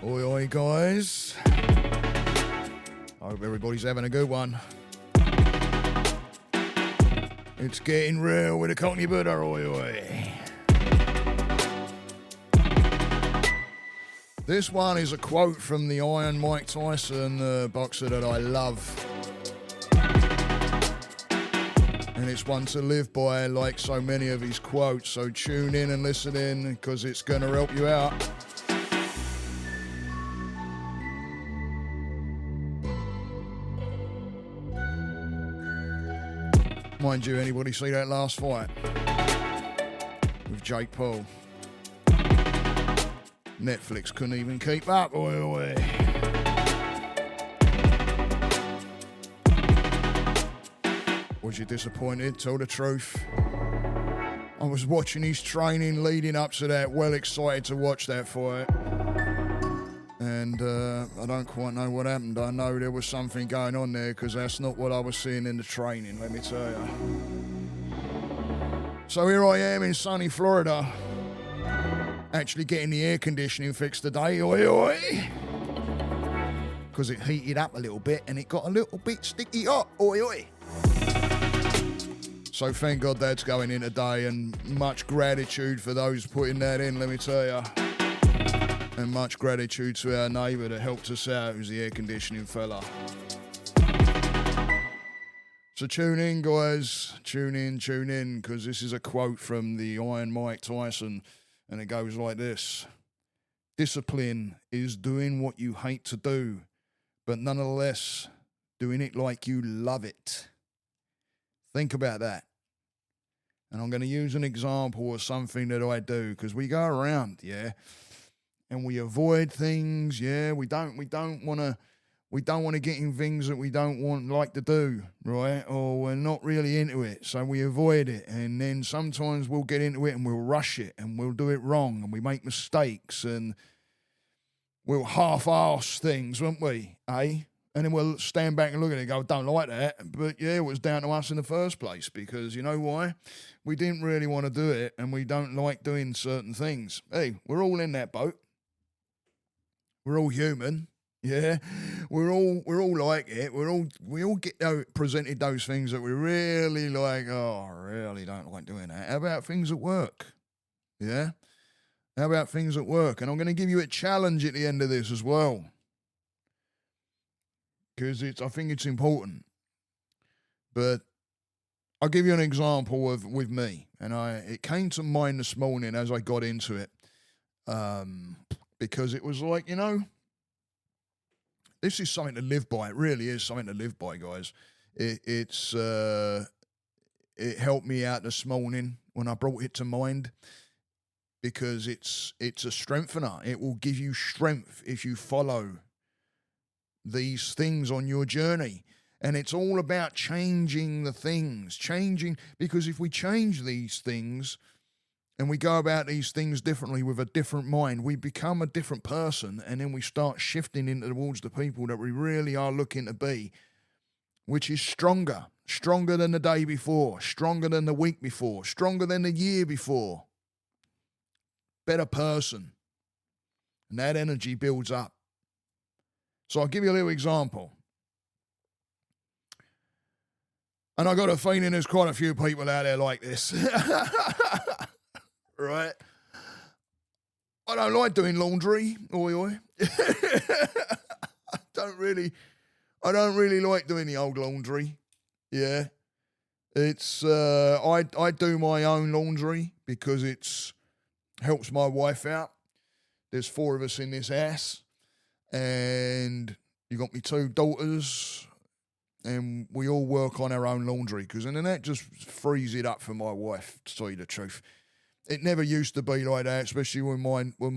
Oi, oi, guys. I hope everybody's having a good one. It's getting real with a Cockney Buddha, oi, oi. This one is a quote from the Iron Mike Tyson boxer that I love. And it's one to live by, like so many of his quotes. So tune in and listen in, because it's going to help you out. Mind you, anybody see that last fight with Jake Paul? Netflix couldn't even keep up. Oi, oi. Was you disappointed? Tell the truth. I was watching his training leading up to that, well excited to watch that fight. And I don't quite know what happened. I know there was something going on there, because that's not what I was seeing in the training, let me tell you. So here I am in sunny Florida, actually getting the air conditioning fixed today, oi oi, because it heated up a little bit and it got a little bit sticky hot, oi oi. So thank God that's going in today, and much gratitude for those putting that in, let me tell you. And much gratitude to our neighbour that helped us out, who's the air conditioning fella. So tune in, guys. Tune in, because this is a quote from the Iron Mike Tyson, and it goes like this. Discipline is doing what you hate to do, but nonetheless doing it like you love it. Think about that. And I'm going to use an example of something that I do, because we go around, and we avoid things, we don't want to get in things that we don't like to do, right? Or we're not really into it, so we avoid it. And then sometimes we'll get into it and we'll rush it and we'll do it wrong and we make mistakes and we'll half-arse things, won't we, eh? And then we'll stand back and look at it and go, don't like that. But it was down to us in the first place, because you know why? We didn't really want to do it, and we don't like doing certain things. Hey, we're all in that boat. We're all human, We're all like it. We all get presented those things that we really like. Oh, I really don't like doing that. How about things at work? Yeah. How about things at work? And I'm going to give you a challenge at the end of this as well, because I think it's important. But I'll give you an example with me, and it came to mind this morning as I got into it. Because it was like, this is something to live by. It really is something to live by, guys. It helped me out this morning when I brought it to mind, because it's a strengthener. It will give you strength if you follow these things on your journey. And it's all about changing the things, because if we change these things, and we go about these things differently with a different mind, we become a different person, and then we start shifting into towards the people that we really are looking to be, which is stronger than the day before, stronger than the week before, stronger than the year before. Better person. And that energy builds up. So I'll give you a little example. And I got a feeling there's quite a few people out there like this. Right? I don't like doing laundry, oi. I don't really like doing the old laundry. Yeah. It's I do my own laundry because it's helps my wife out. There's 4 of us in this house, and you got me 2 daughters, and we all work on our own laundry, and then that just frees it up for my wife, to tell you the truth. It never used to be like that, especially when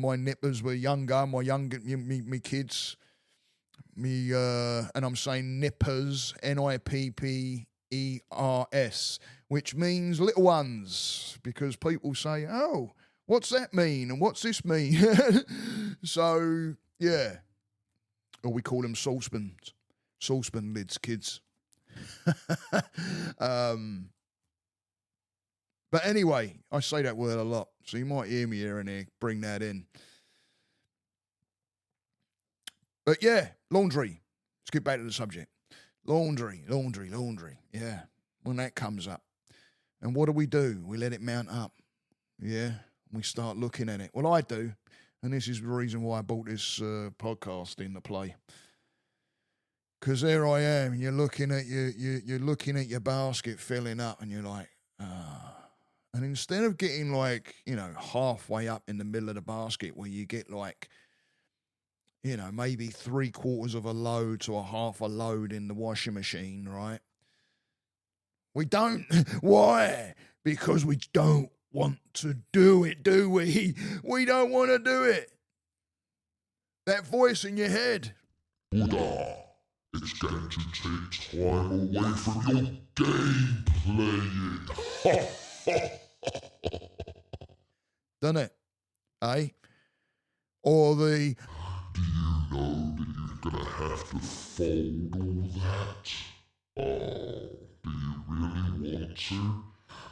my nippers were younger, me kids, and I'm saying nippers, Nippers, which means little ones, because people say, oh, what's that mean? And what's this mean? So, yeah. Or we call them saucepan lids, kids. But anyway, I say that word a lot, so you might hear me here and there bring that in. But yeah, laundry. Let's get back to the subject. Laundry. Yeah, when that comes up. And what do? We let it mount up. Yeah, we start looking at it. Well, I do. And this is the reason why I brought this podcast into play. Because there I am, and you're looking at your basket filling up, and you're like, ah. And instead of getting like, halfway up in the middle of the basket where you get like, maybe 3/4 of a load to a half a load in the washing machine, right? We don't. Why? Because we don't want to do it, do we? We don't want to do it. That voice in your head. Buddha, it's going to take time away from your game playing. Doesn't it? Eh? Or the... Do you know that you're going to have to fold all that? Oh, do you really want to?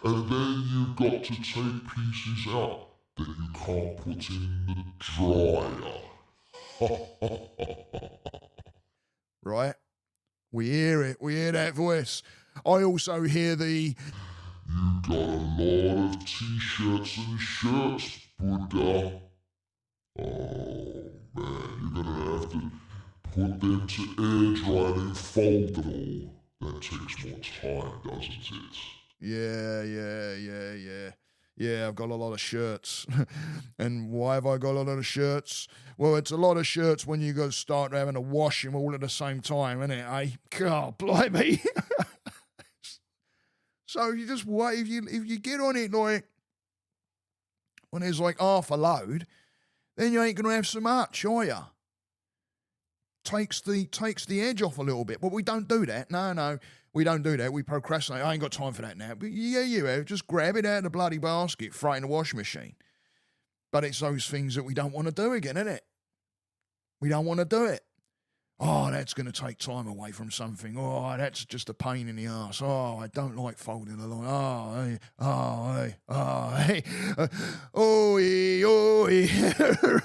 And then you've got to take pieces out that you can't put in the dryer. Right? We hear it. We hear that voice. I also hear the... You got a lot of t-shirts and shirts, Buddha. Oh, man, you're going to have to put them to air dry and fold them all. That takes more time, doesn't it? Yeah, I've got a lot of shirts. And why have I got a lot of shirts? Well, it's a lot of shirts when you go start having to wash them all at the same time, isn't it, eh? God, blimey. So you just wait, if you get on it like, when there's like half a load, then you ain't going to have so much, are you? Takes the edge off a little bit. But we don't do that. No, we don't do that. We procrastinate. I ain't got time for that now. But yeah, you have. Just grab it out of the bloody basket, throw it in the washing machine. But it's those things that we don't want to do again, isn't it? We don't want to do it. Oh, that's going to take time away from something. Oh, that's just a pain in the arse. Oh, I don't like folding the laundry.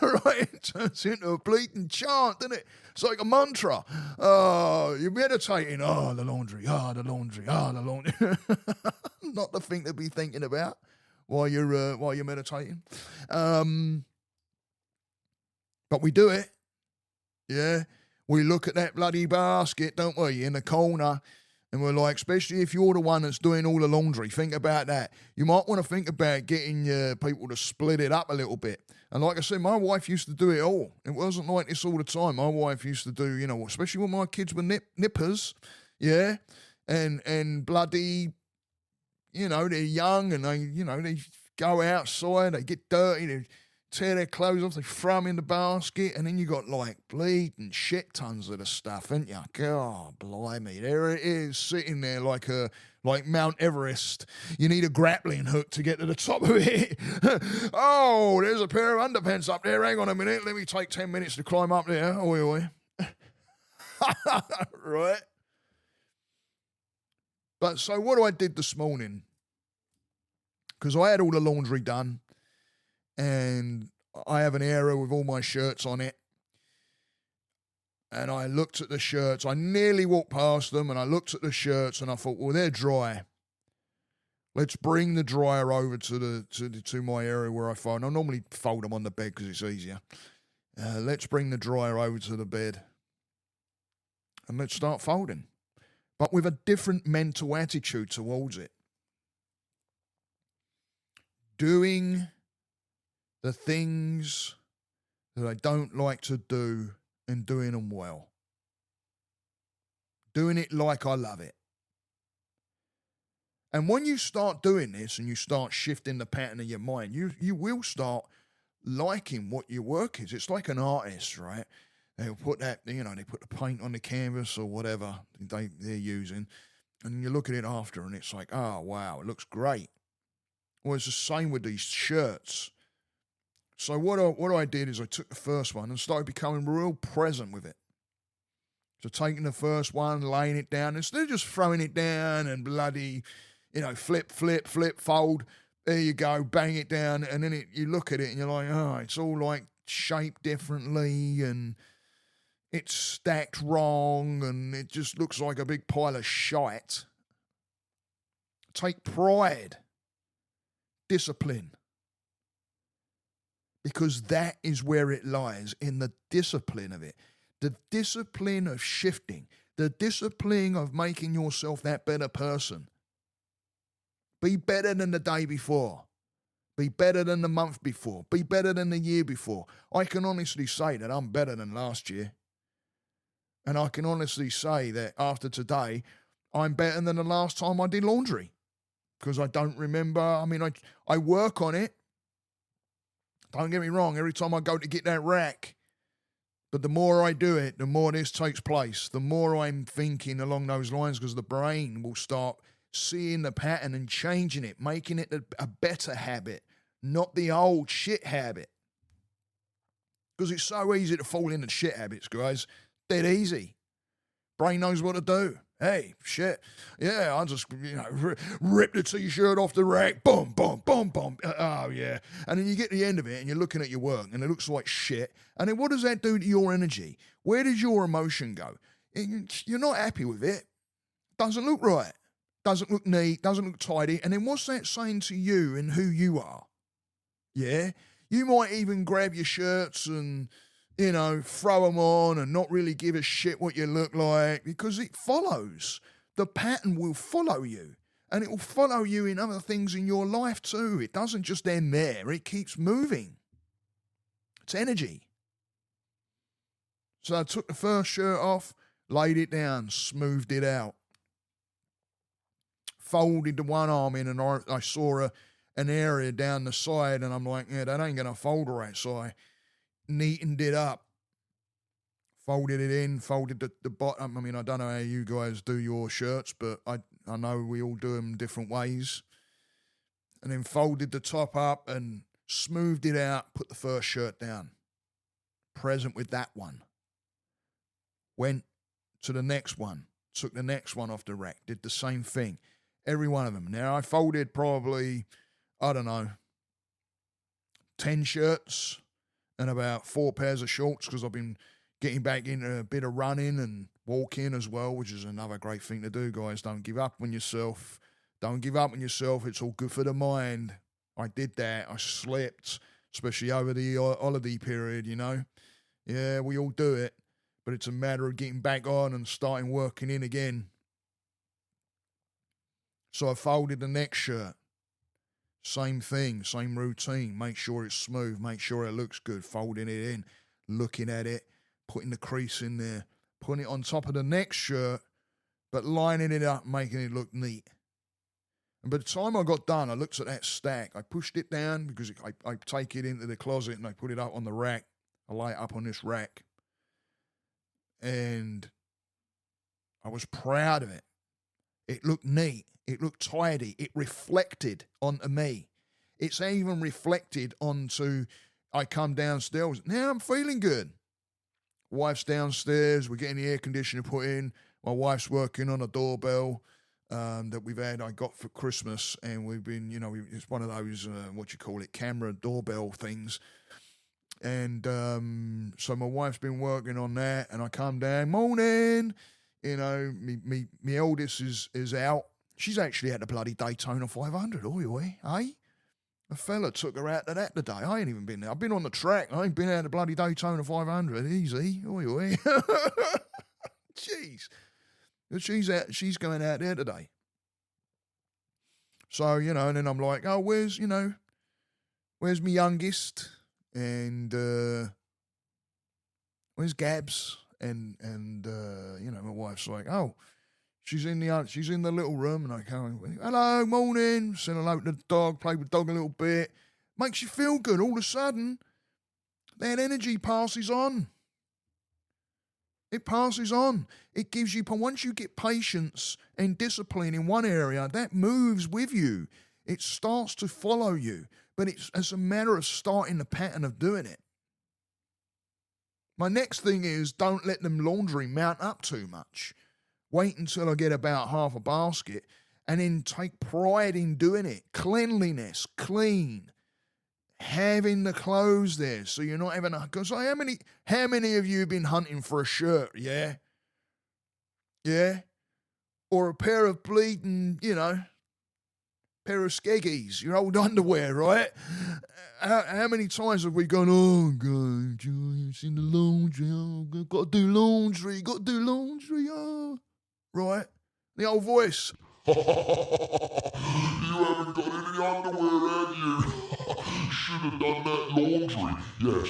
Right, it turns into a bleating chant, doesn't it? It's like a mantra. Oh, you're meditating. Oh, the laundry. Oh, the laundry. Oh, the laundry. Not the thing to be thinking about while you're meditating. But we do it. Yeah. We look at that bloody basket, don't we, in the corner, and we're like, especially if you're the one that's doing all the laundry, think about that. You might want to think about getting people to split it up a little bit. And like I said, my wife used to do it all. It wasn't like this all the time. My wife used to do, especially when my kids were nippers, yeah, and bloody, they're young and they go outside, they get dirty, they tear their clothes off, they throw them in the basket, and then you got like bleeding shit tons of the stuff, ain't you? God, blimey, there it is, sitting there like Mount Everest. You need a grappling hook to get to the top of it. Oh, there's a pair of underpants up there. Hang on a minute, let me take 10 minutes to climb up there. Oi. Right? But so what I did this morning, because I had all the laundry done, and I have an area with all my shirts on it. And I looked at the shirts. I nearly walked past them, and I looked at the shirts, and I thought, well, they're dry. Let's bring the dryer over to my area where I fold. I normally fold them on the bed because it's easier. Let's bring the dryer over to the bed, and let's start folding. But with a different mental attitude towards it. Doing the things that I don't like to do and doing them well. Doing it like I love it. And when you start doing this and you start shifting the pattern of your mind, you will start liking what your work is. It's like an artist, right? They'll put that, they put the paint on the canvas or whatever they're using, and you look at it after and it's like, oh, wow, it looks great. Well, it's the same with these shirts. So what I did is I took the first one and started becoming real present with it. So taking the first one, laying it down, instead of just throwing it down and bloody, flip, fold, there you go, bang it down, and then you look at it and you're like, oh, it's all like shaped differently, and it's stacked wrong and it just looks like a big pile of shite. Take pride, discipline, because that is where it lies, in the discipline of it. The discipline of shifting, the discipline of making yourself that better person. Be better than the day before. Be better than the month before. Be better than the year before. I can honestly say that I'm better than last year. And I can honestly say that after today, I'm better than the last time I did laundry. Because I don't remember. I mean, I work on it. Don't get me wrong. Every time I go to get that rack. But the more I do it, the more this takes place. The more I'm thinking along those lines, because the brain will start seeing the pattern and changing it, making it a better habit, not the old shit habit. Because it's so easy to fall into shit habits, guys. Dead easy. Brain knows what to do. Hey, shit. Yeah, I just, rip the t-shirt off the rack. Boom, boom, boom, boom. Oh, yeah. And then you get to the end of it and you're looking at your work and it looks like shit. And then what does that do to your energy? Where does your emotion go? You're not happy with it. Doesn't look right. Doesn't look neat. Doesn't look tidy. And then what's that saying to you and who you are? Yeah? You might even grab your shirts and throw them on and not really give a shit what you look like, because it follows. The pattern will follow you, and it will follow you in other things in your life too. It doesn't just end there. It keeps moving. It's energy. So I took the first shirt off, laid it down, smoothed it out, folded the one arm in, and I saw an area down the side, and I'm like, yeah, that ain't going to fold right. So I neatened it up, folded it in, folded the bottom. I mean, I don't know how you guys do your shirts, but I know we all do them different ways. And then folded the top up and smoothed it out, put the first shirt down. Present with that one. Went to the next one, took the next one off the rack, did the same thing. Every one of them. Now, I folded probably, 10 shirts and about 4 pairs of shorts, because I've been getting back into a bit of running and walking as well, which is another great thing to do, guys. Don't give up on yourself. Don't give up on yourself. It's all good for the mind. I did that. I slept, especially over the holiday period, Yeah, we all do it, but it's a matter of getting back on and starting working in again. So I folded the next shirt. Same thing, same routine. Make sure it's smooth. Make sure it looks good. Folding it in, looking at it, putting the crease in there, putting it on top of the next shirt, but lining it up, making it look neat. And by the time I got done, I looked at that stack. I pushed it down because I take it into the closet and I put it up on the rack. I lay it up on this rack. And I was proud of it. It looked neat. It looked tidy. It reflected onto me. It's even reflected onto, I come downstairs. Now I'm feeling good. Wife's downstairs. We're getting the air conditioner put in. My wife's working on a doorbell that I got for Christmas. And we've been, it's one of those, camera doorbell things. And so my wife's been working on that. And I come down, morning. Me eldest is out. She's actually at the bloody Daytona 500, eh? A fella took her out to that today. I ain't even been there. I've been on the track. I ain't been out to bloody Daytona 500. Easy, oi. Jeez. But she's going out there today. So, and then I'm like, oh, where's my youngest? And where's Gabs? And my wife's like, oh, she's in the little room, and I go, hello, morning, said hello to the dog, played with the dog a little bit. Makes you feel good. All of a sudden, that energy passes on. It passes on. It gives you, once you get patience and discipline in one area, that moves with you. It starts to follow you, but it's a matter of starting the pattern of doing it. My next thing is, don't let them laundry mount up too much. Wait until I get about half a basket and then take pride in doing it. Cleanliness, clean, having the clothes there, so you're not having a, because how many of you have been hunting for a shirt, yeah? Yeah? Or a pair of bleeding, pair of skeggies, your old underwear, right? How many times have we gone, oh, God, it's in the laundry, oh, got to do laundry, oh, right? The old voice. You haven't got any underwear, have you? Should have done that laundry. Yes,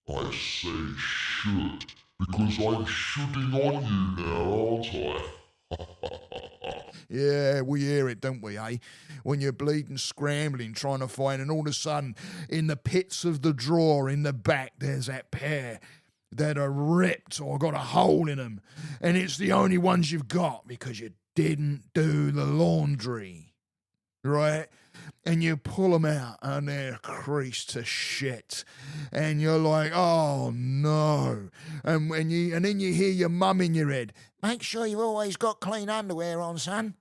I say should, because I'm shooting on you now, aren't I? Yeah, we hear it, don't we, eh? When you're bleeding, scrambling, trying to find, and all of a sudden, in the pits of the drawer in the back, there's that pair that are ripped or got a hole in them, and it's the only ones you've got because you didn't do the laundry, right? And you pull them out and they're creased to shit, and you're like, oh no. And then you hear your mum in your head, make sure you've always got clean underwear on, son,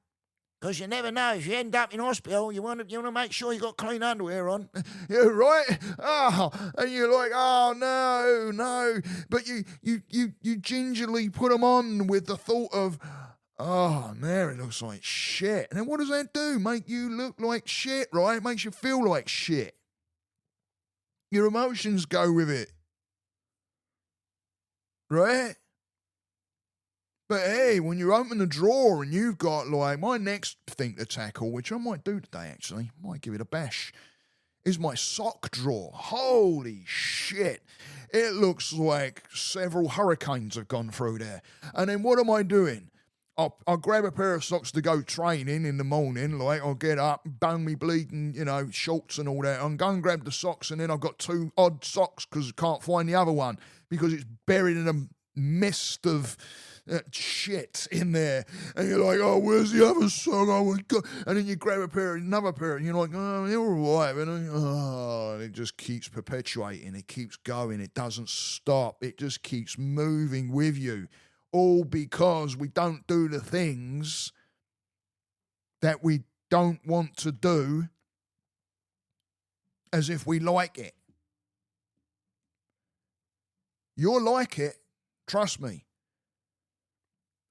because you never know, if you end up in hospital, you want to make sure you got clean underwear on. You're right. Oh, and you're like, oh no. But you gingerly put them on with the thought of, oh, man, it looks like shit. And then what does that do? Make you look like shit, right? It makes you feel like shit. Your emotions go with it. Right? But hey, when you open the drawer and you've got, like, my next thing to tackle, which I might do today, actually, might give it a bash, is my sock drawer. Holy shit. It looks like several hurricanes have gone through there. And then what am I doing? I'll grab a pair of socks to go training in the morning, like I'll get up, bung me bleeding, shorts and all that. I'm going to grab the socks, and then I've got two odd socks because I can't find the other one because it's buried in a mist of shit in there. And you're like, oh, where's the other sock? Oh, God. And then you grab another pair, and you're like, oh, they're all right. And it just keeps perpetuating. It keeps going. It doesn't stop. It just keeps moving with you. All because we don't do the things that we don't want to do as if we like it. You'll like it, trust me.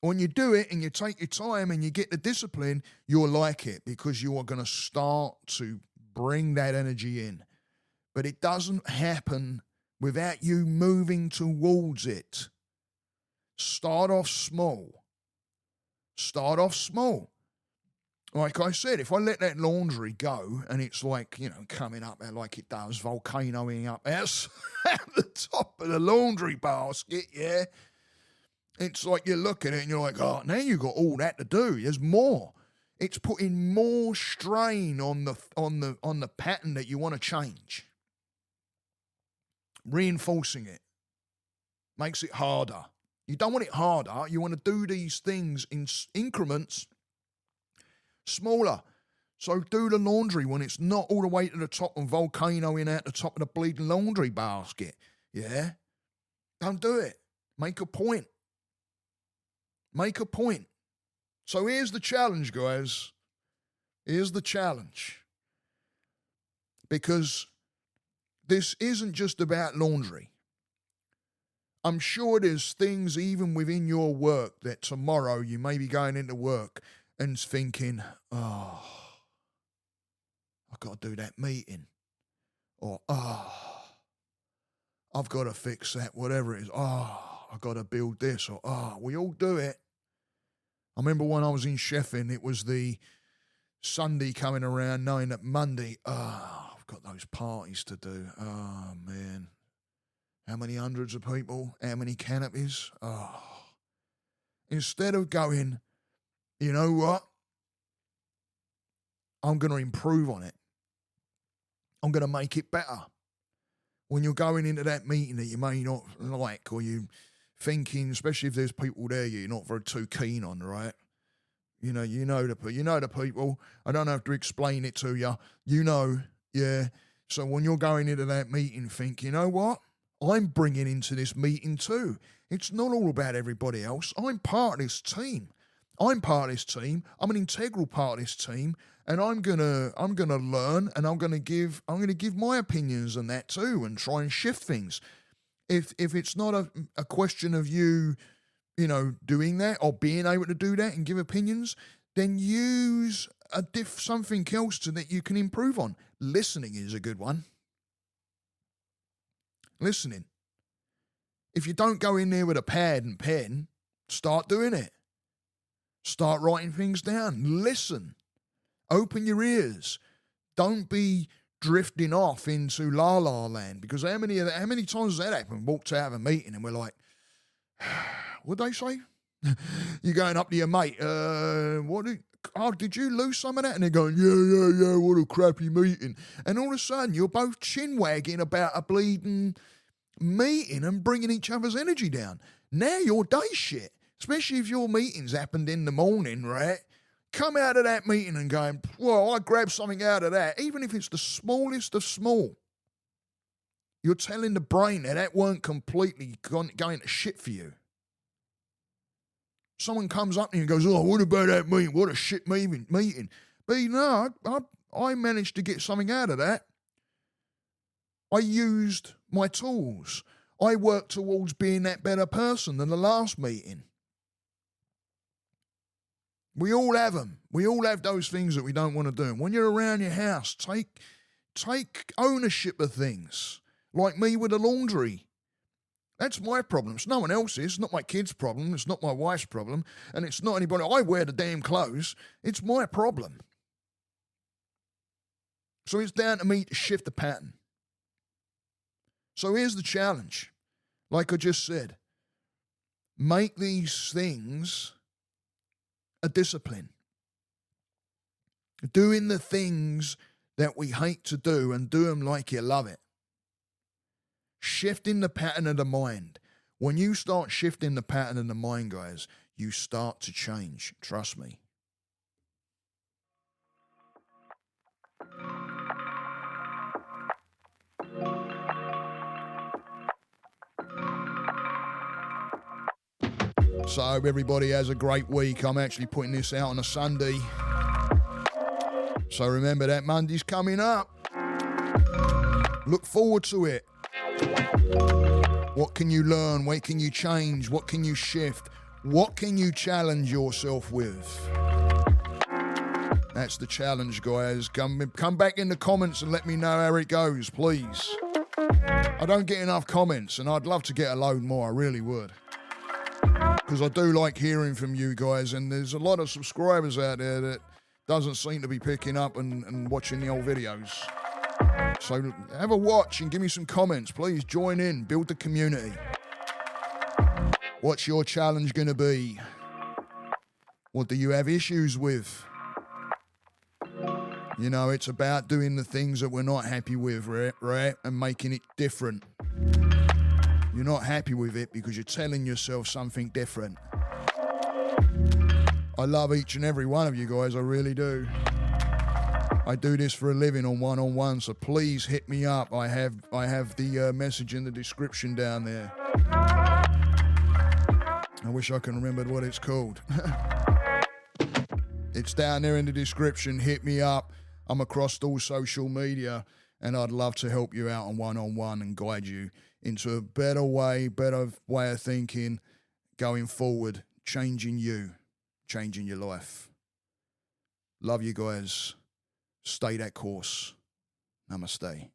When you do it and you take your time and you get the discipline, you'll like it because you are going to start to bring that energy in. But it doesn't happen without you moving towards it. Start off small. Like I said, if I let that laundry go and it's like, coming up there like it does, volcanoing up at the top of the laundry basket, yeah, it's like you look at it and you're like, oh, now you've got all that to do. There's more. It's putting more strain on the pattern that you want to change. Reinforcing it makes it harder. You don't want it harder. You want to do these things in increments smaller. So do the laundry when it's not all the way to the top and volcanoing out the top of the bleeding laundry basket. Yeah? Don't do it. Make a point. So here's the challenge, guys. Here's the challenge. Because this isn't just about laundry. I'm sure there's things even within your work that tomorrow you may be going into work and thinking, oh, I've got to do that meeting. Or, oh, I've got to fix that, whatever it is. Oh, I've got to build this. Or, oh, we all do it. I remember when I was in Sheffield, it was the Sunday coming around knowing that Monday, I've got those parties to do. Oh, man. How many hundreds of people? How many canopies? Oh. Instead of going, you know what? I'm going to improve on it. I'm going to make it better. When you're going into that meeting that you may not like, or you thinking, especially if there's people there you're not very too keen on, right? You know the people. I don't have to explain it to you. Yeah. So when you're going into that meeting, think, you know what? I'm bringing into this meeting too. It's not all about everybody else. I'm part of this team. I'm part of this team. I'm an integral part of this team, and I'm gonna learn, and I'm gonna give my opinions on that too, and try and shift things. If it's not a question of you, doing that or being able to do that and give opinions, then use something else that you can improve on. Listening is a good one. Listening. If you don't go in there with a pad and pen, start doing it. Start writing things down. Listen. Open your ears. Don't be drifting off into la la land, because how many times has that happened? Walked out of a meeting and we're like, what'd they say? You're going up to your mate, did you lose some of that? And they're going, yeah, what a crappy meeting. And all of a sudden, you're both chin-wagging about a bleeding meeting and bringing each other's energy down. Now your day's shit, especially if your meeting's happened in the morning, right? Come out of that meeting and going, well, I grabbed something out of that, even if it's the smallest of small. You're telling the brain that weren't completely going to shit for you. Someone comes up to you and goes, oh, what about that meeting? What a shit meeting. But no, I managed to get something out of that. I used my tools. I worked towards being that better person than the last meeting. We all have them. We all have those things that we don't want to do. And when you're around your house, take ownership of things. Like me with the laundry. That's my problem. It's no one else's. It's not my kid's problem. It's not my wife's problem. And it's not anybody. I wear the damn clothes. It's my problem. So it's down to me to shift the pattern. So here's the challenge. Like I just said, make these things a discipline. Doing the things that we hate to do and do them like you love it. Shifting the pattern of the mind. When you start shifting the pattern of the mind, guys, you start to change. Trust me. So I hope everybody has a great week. I'm actually putting this out on a Sunday. So remember that Monday's coming up. Look forward to it. What can you learn? What can you change? What can you shift? What can you challenge yourself with? That's the challenge, guys. Come back in the comments and let me know how it goes, please. I don't get enough comments, and I'd love to get a load more. I really would. Because I do like hearing from you guys, and there's a lot of subscribers out there that doesn't seem to be picking up and watching the old videos. So have a watch and give me some comments. Please join in, build the community. What's your challenge going to be? What do you have issues with? You know, it's about doing the things that we're not happy with, right? And making it different. You're not happy with it because you're telling yourself something different. I love each and every one of you guys, I really do. I do this for a living on one-on-one, so please hit me up. I have the message in the description down there. I wish I can remember what it's called. It's down there in the description. Hit me up. I'm across all social media, and I'd love to help you out on one-on-one and guide you into a better way of thinking, going forward, changing you, changing your life. Love you guys. Stay that course. Namaste.